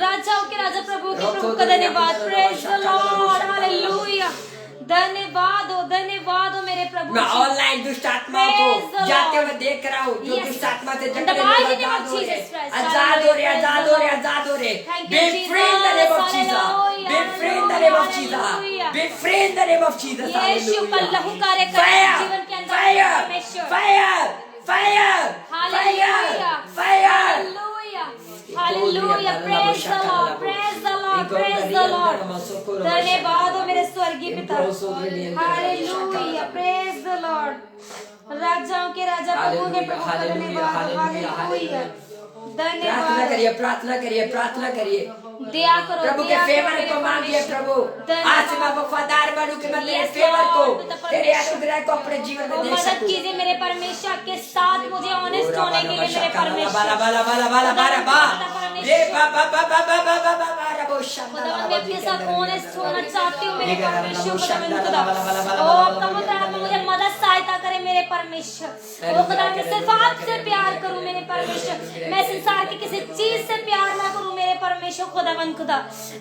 राजाओं के राजा प्रभु के प्रभु का धन्यवाद प्रेज द लॉर्ड हालेलुया धन्यवाद हो मेरे प्रभु मैं ऑनलाइन दुष्ट आत्माओं को जाते हुए देख रहा हूँ जो दुष्ट आत्मा से जकड़े हुए आजाद हो रहे आजाद हो रहे आजाद हो रहे be free in the name of Jesus be free in the name of Jesus be free in the name of Jesus यीशु का लहू कार्य करे fire जीवन के अंदर fire परमेश्वर fire fire fire fire hallelujah praise the Lord धन्यवाद हो मेरे स्वर्गीय पिता हालेलुया प्रेज द लॉर्ड राजाओं के राजा प्रभु के प्रभु का धन्यवाद हालेलुया धन्यवाद प्रार्थना करिए दया करो प्रभु के फेवर को मांगिए प्रभु आज से मैं वफादार बनूं कि मैं तेरे फेवर को तेरे अनुग्रह को अपने जीवन में देख मदद सकूं कीजिए मेरे परमेश्वर के साथ मुझे ऑनेस्ट होने के लिए मेरे परमेश्वर बाला रे बाबा बाबा बाबा बाबा रबो खुदावन मैं आपके साथ ऑनेस्ट होना चाहती हूँ मेरे परमेश्वर खुदावन खुदा ओ आपका मुद्रा मुझे मदद सहायता करे मेरे परमेश्वर। ओ खुदा मैं सिर्फ आपसे प्यार करूं मेरे परमेश्वर, मैं संसार की किसी चीज से प्यार ना करूं मेरे परमेश्वर। खुदावन खुदा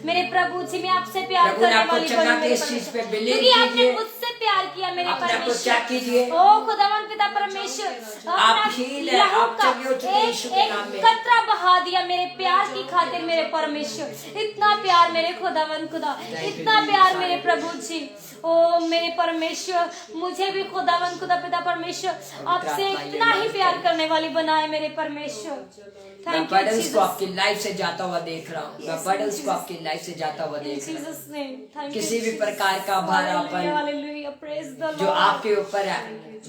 मेरे प्रभु जी, मैं आपसे प्यार प्रभु ने करने आपको वाली चंगा बनूं के मेरे इस चीज पे परमेश्वर, बिलीव क्योंकि आपने कीजिए, मुझसे प्यार किया मेरे अपने आप को चेक कीजिए। परमेश्वर। ओ खुदावन पिता परमेश्वर, आप हील है, लहू आप का चंगे हो चुके हैं यीशु के नाम में। एक कतरा बहा दिया मेरे प्यार की खातिर मेरे परमेश्वर। इतना प्यार मेरे खुदावन खुदा, इतना प्यार मेरे प्रभु जी। ओ मेरे परमेश्वर, मुझे भी खुदावन खुदा पिता परमेश्वर आपसे इतना ही प्यार करने वाली बनाए मेरे परमेश्वर। मैं थैंक यू बर्डन्स को जीसस, आपकी लाइफ से जाता हुआ देख रहा हूँ, मैं बर्डन्स को आपकी लाइफ से जाता हुआ इन देख रहा हूँ। Jesus name. थैंक यू किसी भी प्रकार का भारापन हालेलुया, प्रेज द जो लॉर्ड, आपके ऊपर है,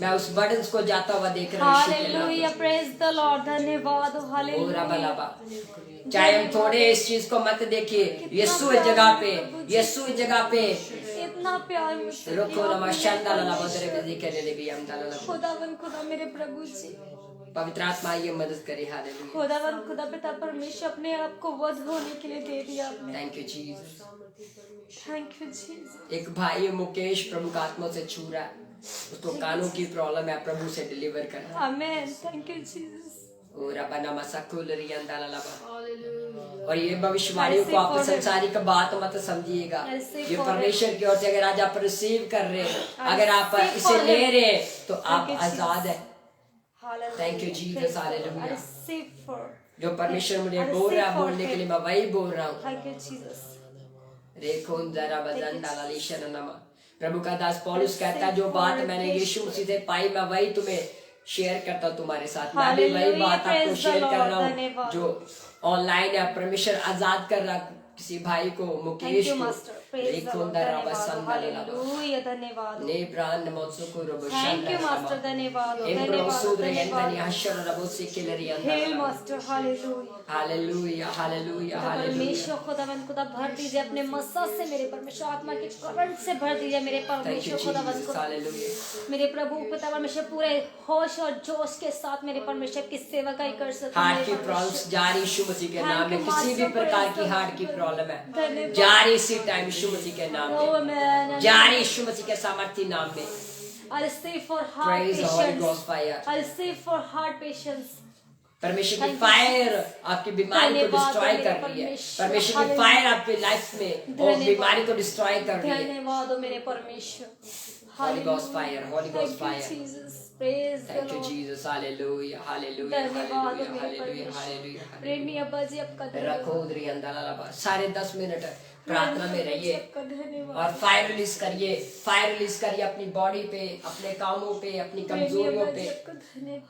मैं उस बर्डन्स को जाता हुआ देख रहा हूँ यीशु के नाम हालेलुया, में। प्रेज द लॉर्ड, धन्यवाद, ओ हालेलुया। रबा लबा। चाहे हम थोड़े इस चीज को मत देखिए, यीशु इस जगह पे, यीशु इस जगह पे। इतना प्यार मुझसे रुको किया नमा शंदा लला मेरे बदरे बिजी करे ले भी हम दाला लला। खुदावन खुदा मेरे प्रभु जी, पवित्र आत्मा ये मदद करे। हालेलुया, खुदावन खुदा पिता परमेश्वर अपने आप को वध होने के लिए दे दिया आपने। Thank you Jesus. Thank you Jesus. एक भाई मुकेश प्रभु का आत्मा से छू रहा है, उसको कानों की प्रॉब्लम है, प्रभु से डिलीवर कर। आमेन, थैंक यू जीसस। ओ रबा नमा सकुल रियन दाला लबा। और ये भविष्यवाणियों को आप संसारिक बात मत समझिएगा, ये परमेश्वर की ओर से। अगर आज आप रिसीव कर रहे हैं, अगर आप इसे ले रहे हैं, तो आप आजाद है। Thank you Jesus, hallelujah. जो परमेश्वर मुझे बोल रहा है बोलने के लिए, मैं वही बोल रहा हूँ। Thank you Jesus. रेखोन जरा बजन डाला लीशन नमा। प्रभु का दास पौलुस कहता है, जो बात मैंने यीशु मसीह से पाई, मैं वही तुम्हें शेयर करता हूँ तुम्हारे साथ। मैं भी वही बात आपको शेयर कर रहा हूँ जो ऑनलाइन है। परमेश्वर आजाद कर रहा किसी भाई को, मुकेश को। धन्यवाद, ने ब्रांड मोत्सुको रबो थैंक यू मास्टर, धन्यवाद, hello master, hallelujah, hallelujah, hallelujah, hallelujah. परमेश्वर खुदावन खुदा भर दीजिए अपने मसा से मेरे परमेश्वर, आत्मा के करंट से भर दीजिए मेरे परमेश्वर खुदावन खुदा। मेरे प्रभु पिता परमेश्वर पूरे होश और जोश के साथ मेरे परमेश्वर की सेवा का ही कर सकते हैं। हार्ट की प्रॉब्लम्स जारी यीशु मसीह के नाम में। किसी भी प्रकार की हार्ट की प्रॉब्लम है, जारी इसी टाइम यीशु मसीह के नाम में, जारी यीशु मसीह के सामर्थ्य नाम में। I'll say for heart Praise the Holy Ghost patience. fire. I'll say for heart patience. परमेश्वर की फायर आपकी बीमारी को डिस्ट्रॉय कर रही है। परमेश्वर की फायर आपकी लाइफ में वो बीमारी को डिस्ट्रॉय कर रही है। धन्यवाद हो मेरे परमेश्वर। Holy Ghost fire, Holy Ghost fire. Thank you Jesus. Praise the Thank you Lord. Jesus. Hallelujah, hallelujah, धन्यवाद हो hallelujah, मेरे hallelujah, परमेश्वर। hallelujah. प्रेमी अब्बा जी आपका धन्यवाद। रखो उधरी अंदर सारे 10 मिनट प्रार्थना में रहिए आपका धन्यवाद। और फायर रिलीज करिए, फायर रिलीज करिए अपनी बॉडी पे, अपने कामों पे, अपनी प्रेमी कमजोरियों अब्बा जी पे। आपका धन्यवाद।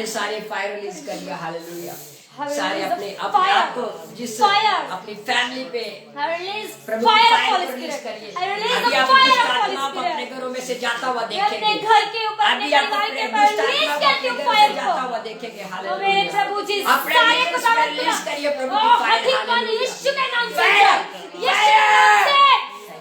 सारे फायर रिलीज करिए। हालेलुया। Have सारे release अपने the अपने fire. आप को जिस Fire. अपनी फैमिली पे I release प्रभु fire की of फायर Holy को रिलीज Spirit. करिए। I release अभी the आप fire दुष्ट of Holy आत्मा को अपने Spirit. घरों में से जाता हुआ मैं अपने देखेंगे। घर के ऊपर, अपने अभी आप परिवार अपने के ऊपर दुष्ट release आत्मा को करती अपने हूँ घर से fire जाता को। हुआ देखेंगे। ओ मेरे प्रभु जी, अपने सारे दिल खुदा में रिलीज करिए प्रभु की ओ फायर। अधिक यीशु के नाम से, फायर, यीशु के नाम से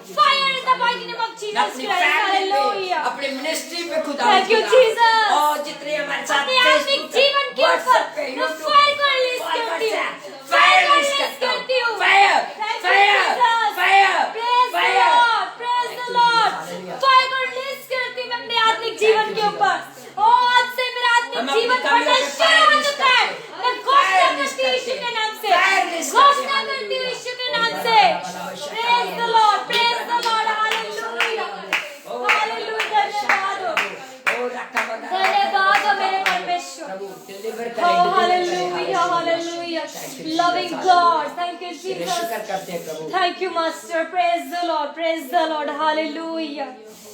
fire in the mighty name of Jesus अपनी क्राइस्ट। फैमिली पे, हालेलुया। अपने मिनिस्ट्री पे खुदा Thank you, Jesus. और जितने हमारे साथ अपने आत्मिक जीवन के ऊपर मैं फायर को रिलीज करती हूँ, फायर को रिलीज करती हूँ। Fire, Thank you, fire, Jesus. Fire, Praise the fire. Lord, praise the Lord. Fire को रिलीज करती हूँ मैं अपने आत्मिक जीवन के ऊपर। ओ आज से मेरा आत्मिक जीवन बढ़ना शुरू हो चुका है। मैं घोषणा करती हूँ यीशु के नाम से, घोषणा करती हूँ यीशु के नाम से। Praise the Lord, praise the Lord, hallelujah, hallelujah, धन्यवाद हो, धन्यवाद हो मेरे परमेश्वर। प्रभु डिलीवर Oh, करें। hallelujah, hallelujah. Loving God, thank you, Jesus. शुक्र करते हैं प्रभु। Thank you, Master. Praise the Lord, praise the Lord. Hallelujah.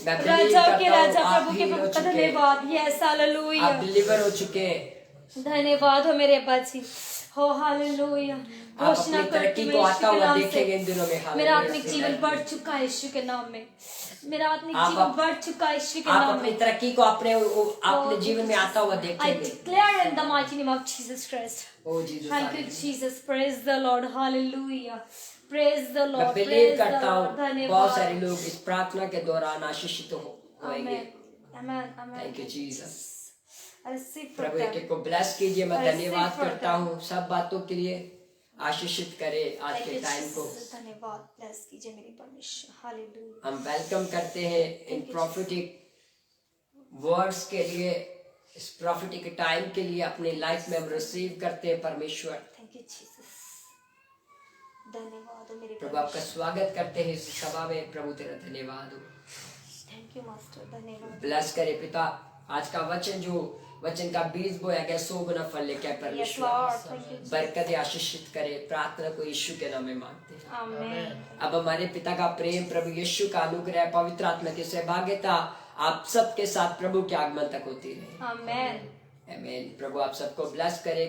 मैं believe राजाओं के करता हूँ, राजा आप प्रभु के heal हो प्रभु का चुके हैं। धन्यवाद। Yes, hallelujah. आप डिलीवर हो चुके हैं। धन्यवाद हो मेरे अब्बा जी। हो हालेलुया। आप घोषणा अपनी करती तरक्की हूँ को यीशु आता के हुआ नाम देखेंगे इन से। दिनों में। मेरा हालेलुया। आत्मिक जीवन बढ़ चुका है यीशु के नाम में। मेरा आत्मिक आप जीवन बढ़ चुका है यीशु के आप नाम अपनी में। तरक्की को अपने जीवन में आता हुआ I देखेंगे। declare in the mighty name of Jesus Christ. O Jesus, Thank you, hallelujah. Jesus. Praise the Lord. Hallelujah. Praise the मैं Lord. बिलीव Praise the करता Lord. हूँ बहुत धन्यवाद। सारे लोग इस प्रार्थना के दौरान आशीषित होंगे। Amen. Amen. Amen. Thank you Jesus. I receive for Prabhu them. एक को ब्लेस कीजिए। मैं I receive धन्यवाद for करता them. हूँ सब बातों के लिए। आशीषित करे आज Thank के you, टाइम को। Jesus. धन्यवाद। Bless कीजिए मेरी परमेश्वर। Hallelujah. हम वेलकम करते हैं इन Thank you, प्रॉफिटिक वर्ड्स के लिए, इस प्रॉफिटिक टाइम के लिए अपनी लाइफ में हम रिसीव करते हैं परमेश्वर। थैंक यू जीसस, धन्यवाद हो मेरे प्रभु आपका स्वागत करते हैं इस सभा में। प्रभु तेरा धन्यवाद हो। थैंक यू मास्टर, धन्यवाद। ब्लेस करे पिता, आज का वचन जो वचन का बीज बोया गया 100 गुना फल लेके आए परमेश्वर। Thank you, Jesus. बरकत आशीषित करे। प्रार्थना को यीशु के नाम में मांगते हैं। आमीन। अब हमारे पिता का प्रेम, प्रभु यीशु का अनुग्रह, पवित्र आत्मा की सहभागिता आप सबके साथ प्रभु के आगमन तक होती रहे। आमीन। आमीन। प्रभु आप सबको ब्लेस करे।